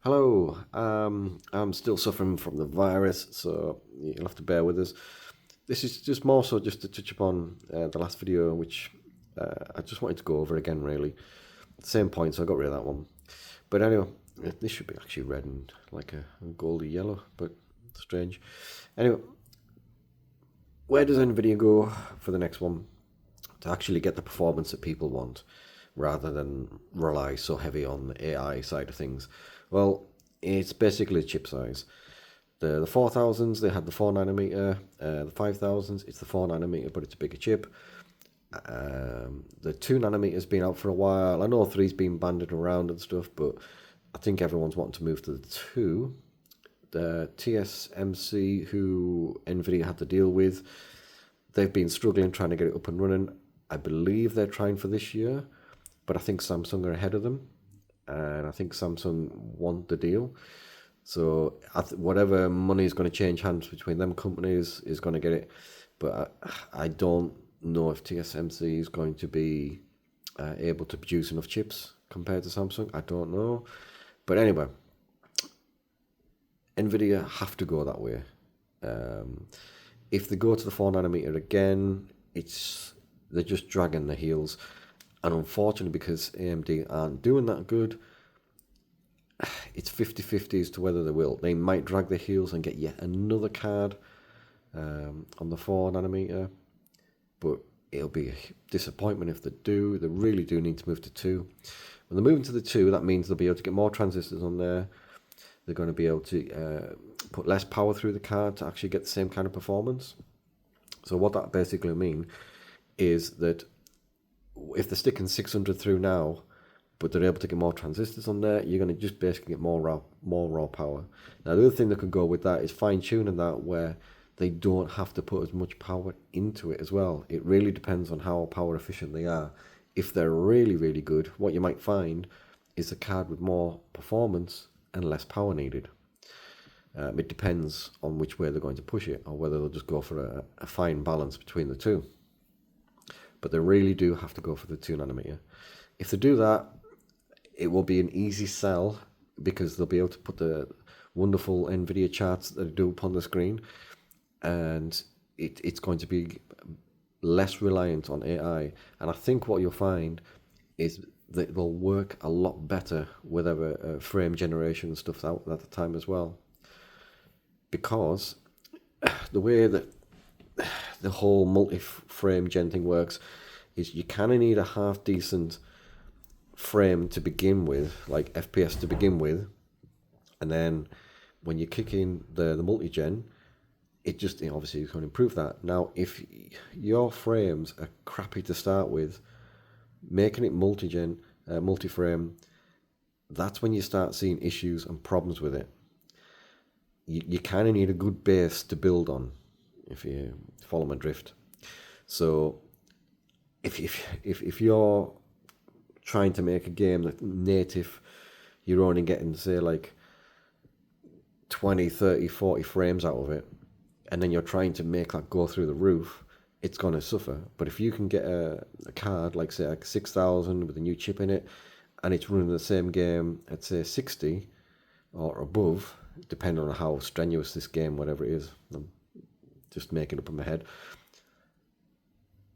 Hello, I'm still suffering from the virus, so you'll have to bear with us. This is just more so just to touch upon the last video, which I just wanted to go over again, really. Same point, so I got rid of that one. But anyway, this should be actually red and like a goldy yellow, but strange. Anyway, where does Nvidia go for the next one to actually get the performance that people want, rather than rely so heavy on the AI side of things? Well, it's basically chip size. The 4000s, they had the 4 nanometer. The 5000s, it's the 4 nanometer, but it's a bigger chip. The 2 nanometer's been out for a while. I know three's been banded around and stuff, but I think everyone's wanting to move to the 2. The TSMC, who Nvidia had to deal with, they've been struggling trying to get it up and running. I believe they're trying for this year, but I think Samsung are ahead of them, and I think Samsung want the deal. So whatever money is going to change hands between them companies is going to get it. But I don't know if TSMC is going to be able to produce enough chips compared to Samsung. I don't know. But anyway, Nvidia have to go that way. If they go to the 4 nanometer again, they're just dragging their heels. And unfortunately, because AMD aren't doing that good, it's 50-50 as to whether they will. They might drag their heels and get yet another card on the 4 nanometer, but it'll be a disappointment if they do. They really do need to move to 2. When they're moving to the 2, that means they'll be able to get more transistors on there. They're going to be able to put less power through the card to actually get the same kind of performance. So what that basically means is that if they're sticking 600 through now, but they're able to get more transistors on there, you're going to just basically get more raw power. Now, the other thing that could go with that is fine-tuning that, where they don't have to put as much power into it as well. It really depends on how power efficient they are. If they're really, really good, what you might find is a card with more performance and less power needed. It depends on which way they're going to push it, or whether they'll just go for a fine balance between the two. But they really do have to go for the 2 nanometer. If they do that, it will be an easy sell, because they'll be able to put the wonderful Nvidia charts that they do up on the screen, and it's going to be less reliant on AI. And I think what you'll find is that it will work a lot better with our frame generation and stuff out at the time as well. Because the way that the whole multi-frame gen thing works is you kind of need a half decent frame to begin with, like FPS to begin with, and then when you kick in the multi-gen, obviously you can improve that. Now, if your frames are crappy to start with, making it multi-gen, multi-frame, that's when you start seeing issues and problems with it. You kind of need a good base to build on, if you follow my drift. So if you're trying to make a game that native, you're only getting, say, like 20, 30, 40 frames out of it, and then you're trying to make that go through the roof, it's going to suffer. But if you can get a card like, say, like 6000 with a new chip in it, and it's running the same game at, say, 60 or above, depending on how strenuous this game, whatever it is, I'm just making up in my head,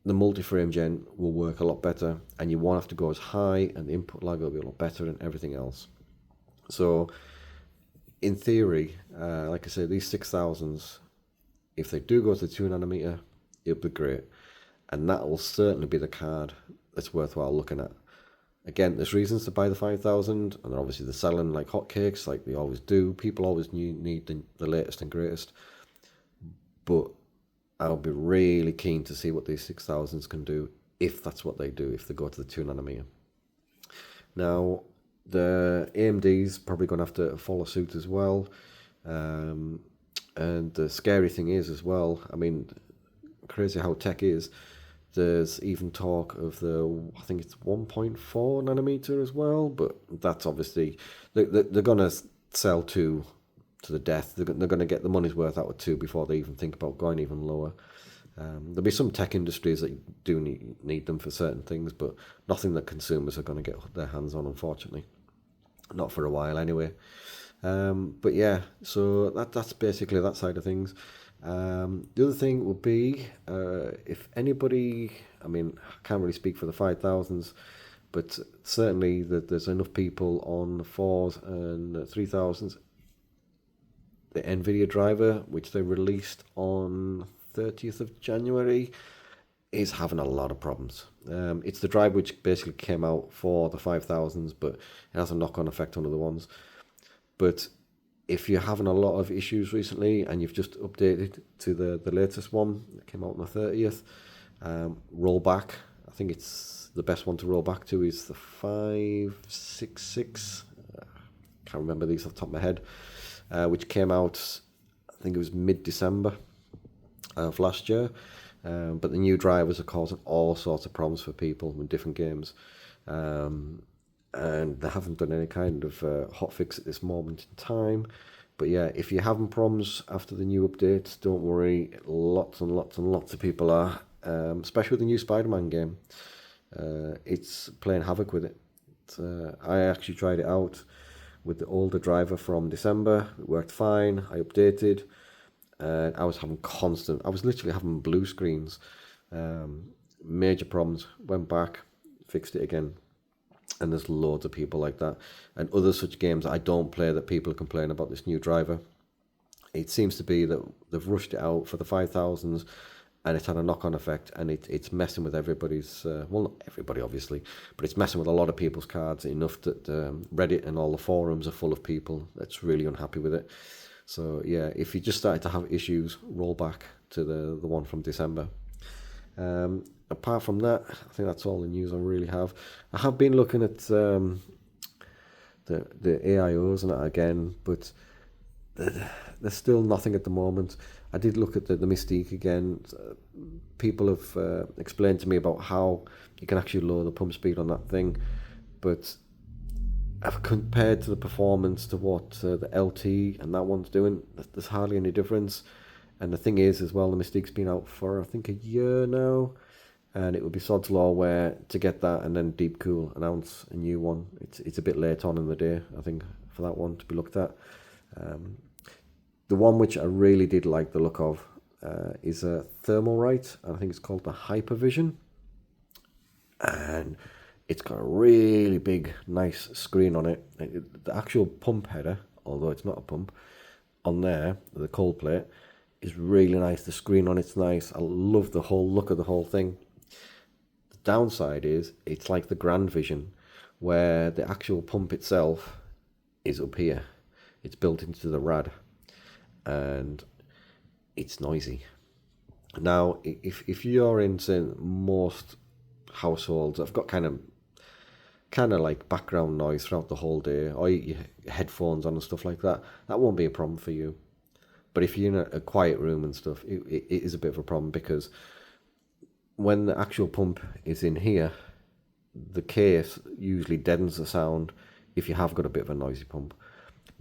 the multi-frame gen will work a lot better, and you won't have to go as high, and the input lag will be a lot better and everything else. So in theory, like I say, these 6000s, if they do go to 2 nanometer, it'll be great, and that will certainly be the card that's worthwhile looking at. Again, there's reasons to buy the 5000, and obviously they're selling like hotcakes, like they always do. People always need the latest and greatest, but I'll be really keen to see what these 6000s can do, if that's what they do, if they go to the 2 nanometer. Now, the AMD's probably going to have to follow suit as well. And the scary thing is as well, I mean, crazy how tech is, there's even talk of I think it's 1.4 nanometer as well, but that's obviously, they're going to sell 2 to the death. They're going to get the money's worth out of 2 before they even think about going even lower. There'll be some tech industries that do need them for certain things, but nothing that consumers are going to get their hands on, unfortunately. not for a while anyway. But yeah, so that's basically that side of things. The other thing would be if anybody, I mean, I can't really speak for the 5000s, but certainly there's enough people on the 4s and 3000s. The Nvidia driver, which they released on 30th of January, is having a lot of problems. It's the drive which basically came out for the 5000s, but it has a knock-on effect on other ones. But if you're having a lot of issues recently and you've just updated to the latest one that came out on the 30th, roll back. I think it's the best one to roll back to is the 566. Can't remember these off the top of my head, which came out, I think it was mid-December of last year. But the new drivers are causing all sorts of problems for people with different games. And they haven't done any kind of hotfix at this moment in time. But yeah, if you're having problems after the new updates, don't worry. Lots and lots and lots of people are, especially with the new Spider-Man game. It's playing havoc with it. I actually tried it out with the older driver from December. It worked fine. I updated. I was literally having blue screens. Major problems. Went back, fixed it again. And there's loads of people like that. And other such games I don't play that people complain about this new driver. It seems to be that they've rushed it out for the 5000s and it's had a knock-on effect, and it's messing with everybody's, well, not everybody obviously, but it's messing with a lot of people's cards enough that Reddit and all the forums are full of people that's really unhappy with it. So yeah, if you just started to have issues, roll back to the one from December. Apart from that, I think that's all the news I really have. I have been looking at the AIOs and that again, but there's still nothing at the moment. I did look at the Mystique again. People have explained to me about how you can actually lower the pump speed on that thing, but I've compared to the performance to what the LT and that one's doing, there's hardly any difference. And the thing is, as well, the Mystique's been out for, I think, a year now, and it would be sod's law where to get that and then Deep Cool announce a new one. It's a bit late on in the day, I think, for that one to be looked at. The one which I really did like the look of is a Thermalright, and I think it's called the Hyper Vision. And it's got a really big, nice screen on it. The actual pump header, although it's not a pump, on there, the cold plate, is really nice. The screen on it's nice. I love the whole look of the whole thing. The downside is it's like the Grand Vision, where the actual pump itself is up here. It's built into the rad, and it's noisy. Now, if you're in, say, most households, I've got kind of like background noise throughout the whole day, or your headphones on and stuff like that, that won't be a problem for you. But if you're in a quiet room and stuff, it is a bit of a problem, because when the actual pump is in here, the case usually deadens the sound if you have got a bit of a noisy pump.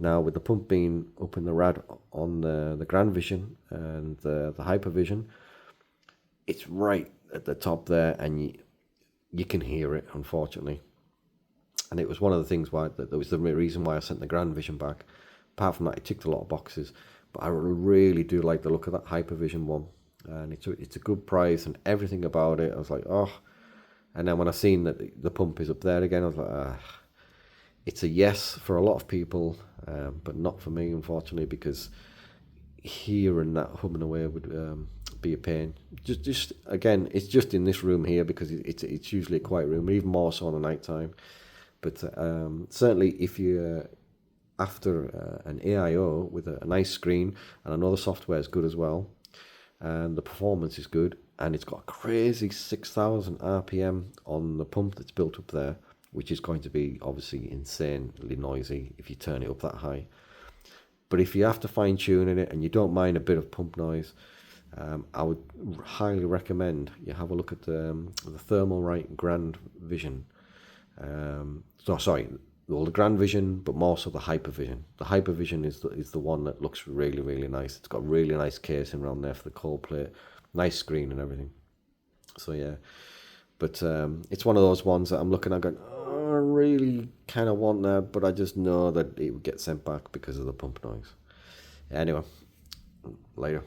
Now, with the pump being up in the rad on the Grand Vision and the Hyper Vision, it's right at the top there, and you can hear it, unfortunately. And it was one of the things why that was the reason why I sent the Grand Vision back. Apart from that, it ticked a lot of boxes. But I really do like the look of that Hyper Vision one, and it's a good price and everything about it. I was like, oh. And then when I seen that the pump is up there again, I was like, it's a yes for a lot of people, but not for me, unfortunately, because hearing that humming away would be a pain. Just again, it's just in this room here, because it's usually a quiet room, even more so on the night time. But certainly, if you're after an AIO with a nice screen, and I know the software is good as well, and the performance is good, and it's got a crazy 6,000 RPM on the pump that's built up there, which is going to be obviously insanely noisy if you turn it up that high. But if you have to fine tune it and you don't mind a bit of pump noise, I would highly recommend you have a look at the Thermalright Grand Vision. The Grand Vision, but more so the Hyper Vision. The Hyper Vision is the one that looks really, really nice. It's got really nice casing around there for the cold plate, nice screen and everything. So yeah, but it's one of those ones that I'm looking at going, really kind of want that, but I just know that it would get sent back because of the pump noise. Anyway, later.